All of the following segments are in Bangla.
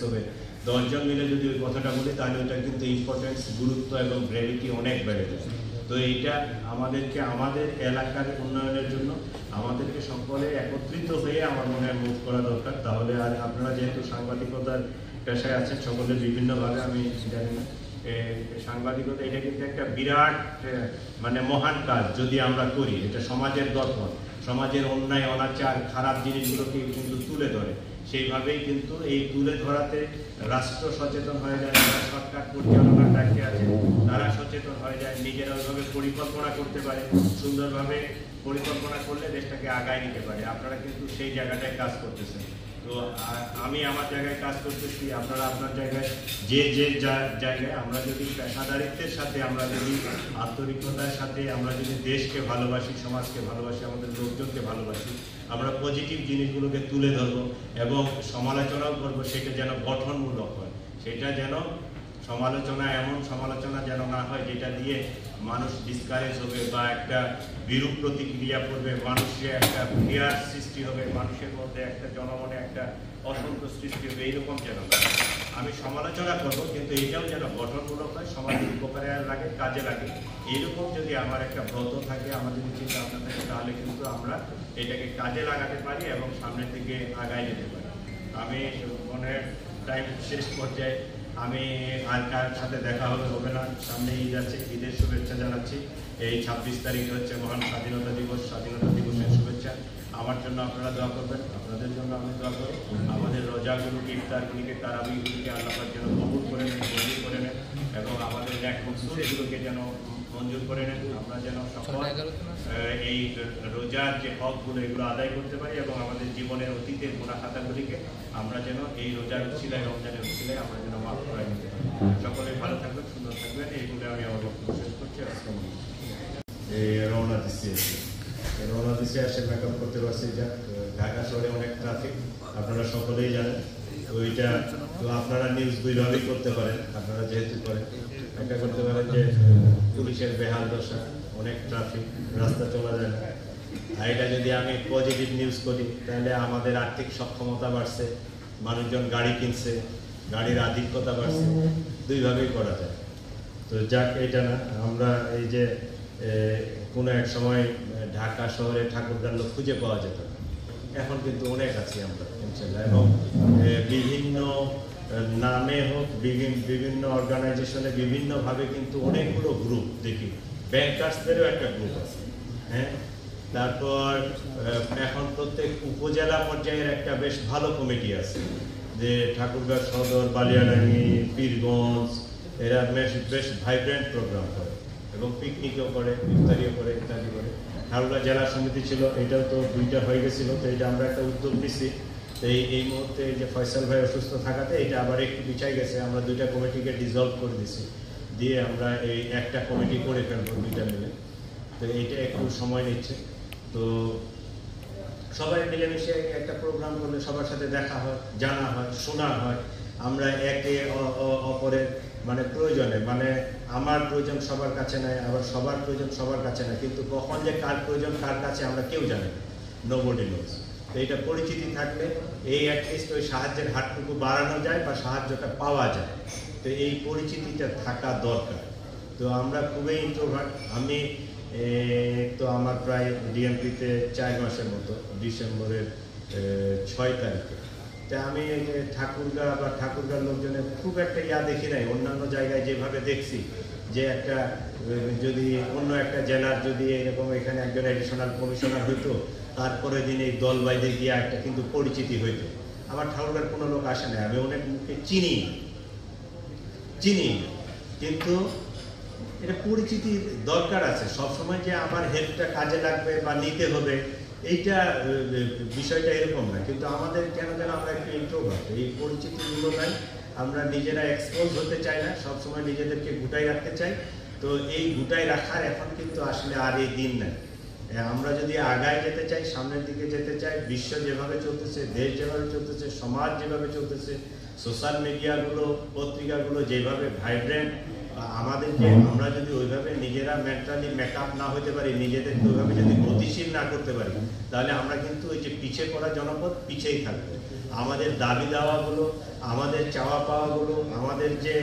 হবে 10 জন মিলে যদি ওই কথাটা বলি তাহলে ওটা কিন্তু ইম্পর্টেন্স, গুরুত্ব এবং গ্র্যাভিটি অনেক বেড়ে যায়। তো এইটা আমাদেরকে আমাদের এলাকার উন্নয়নের জন্য আমাদেরকে সকলে একত্রিত হয়ে আমার মনে হয় মুভ করা দরকার। তাহলে আর আপনারা যেহেতু সাংবাদিকতার পেশায় আছেন সকলে বিভিন্নভাবে, আমি জানি না সাংবাদিকতা এটা কিন্তু একটা বিরাট মানে মহান কাজ যদি আমরা করি। এটা সমাজের দর্পণ, সমাজের অন্যায় অনাচার খারাপ জিনিসগুলোকে কিন্তু তুলে ধরে। সেইভাবেই কিন্তু এই তুলে ধরাতে রাষ্ট্র সচেতন হয়ে যায়, যারা সরকার পরিচালনার দায়িত্বে আছে তারা সচেতন হয়ে যায়, নিজেরা ওইভাবে পরিকল্পনা করতে পারে, সুন্দরভাবে পরিকল্পনা করলে দেশটাকে আগায় নিতে পারে। আপনারা কিন্তু সেই জায়গাটায় কাজ করতেছেন। তো আমি আমার জায়গায় কাজ করতেছি, আপনারা আপনার জায়গায় যে যে জায়গায় আমরা যদি পেশাদারিত্বের সাথে, আমরা যদি আন্তরিকতার সাথে, আমরা যদি দেশকে ভালোবাসি, সমাজকে ভালোবাসি, আমাদের লোকজনকে ভালোবাসি, আমরা পজিটিভ জিনিসগুলোকে তুলে ধরবো এবং সমালোচনাও করবো, সেটা যেন গঠনমূলক হয়। সেটা যেন সমালোচনা এমন সমালোচনা যেন না হয় যেটা দিয়ে মানুষ ডিসকারেজ হবে বা একটা বিরূপ প্রতিক্রিয়া করবে, মানুষের একটা ফিয়ার সৃষ্টি হবে, মানুষের মধ্যে একটা জনমনে একটা অসন্তোষ সৃষ্টি হবে, এইরকম যেন না। আমি সমালোচনা করব কিন্তু এটাও যেন গঠনমূলক হয়, সমাজের উপকারে লাগে, কাজে লাগে। এইরকম যদি আমার একটা ব্রত থাকে, আমাদের চিন্তা ভাবনা থাকে, তাহলে কিন্তু আমরা এটাকে কাজে লাগাতে পারি এবং সামনের দিকে আগায় যেতে পারি। আমি মনে টাইম শেষ পর্যায়ে আমি আর কার সাথে দেখা হবে না, সামনে ঈদ আছে, ঈদের শুভেচ্ছা জানাচ্ছি। এই 26 তারিখে হচ্ছে মহান স্বাধীনতা দিবস, স্বাধীনতা দিবসের শুভেচ্ছা। আমার জন্য আপনারা দোয়া করবেন, আপনাদের জন্য আমি দোয়া করি। আমাদের রোজাগুলোকে, ইফতারগুলিকে, তারাবিগুলিকে আল্লাহর যেন কবুল করে নেন, মঞ্জুর করে নেন এবং আমাদের ন্যাক মকসুদগুলোকে যেন মঞ্জুর করে নেন। আমরা যেন সকল এই রোজার যে হকগুলো এগুলো আদায় করতে পারি এবং আমাদের জীবনের অতীতের গুনাহ খাতাগুলিকে আমরা যেন এই রোজার উছিলায়, রমজানের উছিলায় আমরা যেন মাফ করাই নিতে পারি। সকলে ভালো থাকবেন, সুন্দর থাকবেন, এইগুলো আমি আমার বক্তব্য শেষ করছি। এই রওনা দিচ্ছি আসে মেকআপ করতে পারছি। যাক, ঢাকা শহরে অনেক ট্রাফিক, আপনারা সকলেই জানেন। ওইটা তো আপনারা নিউজ দুইভাবেই করতে পারেন। আপনারা যেহেতু করেন, একটা করতে পারেন যে পুলিশের বেহাল দশা, অনেক ট্রাফিক, রাস্তা চলা যায় না। আর এটা যদি আমি পজিটিভ নিউজ করি তাহলে আমাদের আর্থিক সক্ষমতা বাড়ছে, মানুষজন গাড়ি কিনছে, গাড়ির আধিক্যতা বাড়ছে, দুইভাবেই করা যায়। তো যাক, এটা না, আমরা এই যে কোনো এক সময় ঢাকা শহরে ঠাকুরগার লোক খুঁজে পাওয়া যেত না, এখন কিন্তু অনেক আছি আমরা ইনশাল্লাহ। এবং বিভিন্ন নামে হোক, বিভিন্ন অর্গানাইজেশনে বিভিন্নভাবে কিন্তু অনেকগুলো গ্রুপ দেখি, ব্যাংকার্সদেরও একটা গ্রুপ আছে, হ্যাঁ। তারপর এখন প্রত্যেক উপজেলা পর্যায়ের একটা বেশ ভালো কমিটি আছে, যে ঠাকুরগাঁ সদর, বালিয়াডাঙ্গি, পীরগঞ্জ, এরা বেশ ভাইব্রেন্ট প্রোগ্রাম করে এবং পিকনিকও করে, ইফতারিও করে, ইত্যাদি করে। ঠাকুরগাঁ জেলা সমিতি ছিল, এটাও তো 2টা হয়ে গেছিলো। তো এটা আমরা একটা উদ্যোগ নিচ্ছি। তো এই মুহূর্তে যে ফয়সাল ভাই অসুস্থ থাকাতে এটা আবার একটু পিছাই গেছে। আমরা 2টা কমিটিকে ডিসলভ করে দিছি, দিয়ে আমরা এই একটা কমিটি করে ফেলবো 2টা মিলে। তো এইটা একটু সময় নিচ্ছে। তো সবাই মিলেমিশে একটা প্রোগ্রাম করলে সবার সাথে দেখা হয়, জানা হয়, শোনা হয়। আমরা একে অপরের মানে প্রয়োজনে, মানে আমার প্রয়োজন সবার কাছে নাই, আবার সবার প্রয়োজন সবার কাছে নাই, কিন্তু কখন যে কার প্রয়োজন কার কাছে আমরা কেউ জানি না, নোবডি নোজ। তো এটা পরিচিতি থাকলে এই অ্যাটলিস্ট ওই সাহায্যের হাতটুকু বাড়ানো যায় বা সাহায্যটা পাওয়া যায়। তো এই পরিচিতিটা থাকা দরকার। তো আমরা খুবই ইন্ট্রোভার্ট। আমি তো আমার প্রায় ডিএমপিতে 4 মাসের মতো, ডিসেম্বরের 6 তারিখে। তা আমি ঠাকুরগাঁ বা ঠাকুরগাঁর লোকজনের খুব একটা দেখি নাই। অন্যান্য জায়গায় যেভাবে দেখছি যে একটা যদি অন্য একটা জেলার যদি এরকম এখানে একজন অ্যাডিশনাল কমিশনার হইতো, তারপরে দিন এই দল বাইরে গিয়ে একটা কিন্তু পরিচিতি হইতো। আমার ঠাকুরগাঁর কোনো লোক আসে না, আমি অনেক মুখে চিনি, কিন্তু এটা পরিচিতির দরকার আছে। সবসময় যে আমার হেল্পটা কাজে লাগবে বা নিতে হবে এইটা বিষয়টা এরকম না। কিন্তু আমাদের কেন আমরা একটু ইন্ট্রোভার্ট, এই পরিচিতিগুলো নাই, আমরা নিজেরা এক্সপোজ হতে চাই না, সবসময় নিজেদেরকে গুটাই রাখতে চাই। তো এই গুটাই রাখার এখন কিন্তু আসলে আর এই দিন নাই। আমরা যদি আগায় যেতে চাই, সামনের দিকে যেতে চাই, বিশ্ব যেভাবে চলতেছে, দেশ যেভাবে চলতেছে, সমাজ যেভাবে চলতেছে, সোশ্যাল মিডিয়াগুলো, পত্রিকাগুলো যেভাবে ভাইব্রেন্ট, আমাদেরকে আমরা যদি ওইভাবে নিজেরা মেন্টালি মেকআপ না হতে পারি, নিজেদেরকে ওইভাবে যদি গতিশীল না করতে পারি, তাহলে আমরা কিন্তু ওই যে পিছিয়ে পড়া জনপদ পিছিয়েই থাকবো। আমাদের দাবি দাওয়াগুলো, আমাদের চাওয়া পাওয়াগুলো, আমাদের যে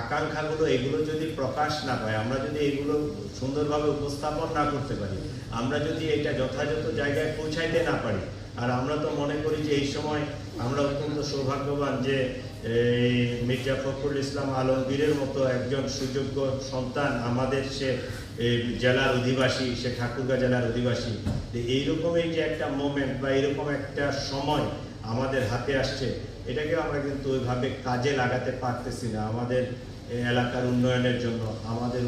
আকাঙ্ক্ষাগুলো, এগুলো যদি প্রকাশ না পায়, আমরা যদি এগুলো সুন্দরভাবে উপস্থাপন না করতে পারি, আমরা যদি এটা যথাযথ জায়গায় পৌঁছাইতে না পারি, আর আমরা তো মনে করি যে এই সময় আমরা অত্যন্ত সৌভাগ্যবান যে মির্জা ফখরুল ইসলাম আলমগীরের মতো একজন সুযোগ্য সন্তান আমাদের, সে জেলার অধিবাসী, সে ঠাকুরগাঁ জেলার অধিবাসী। এইরকমই যে একটা মোমেন্ট বা এরকম একটা সময় আমাদের হাতে আসছে, এটাকে আমরা কিন্তু ওইভাবে কাজে লাগাতে পারতেছি না আমাদের এলাকার উন্নয়নের জন্য, আমাদের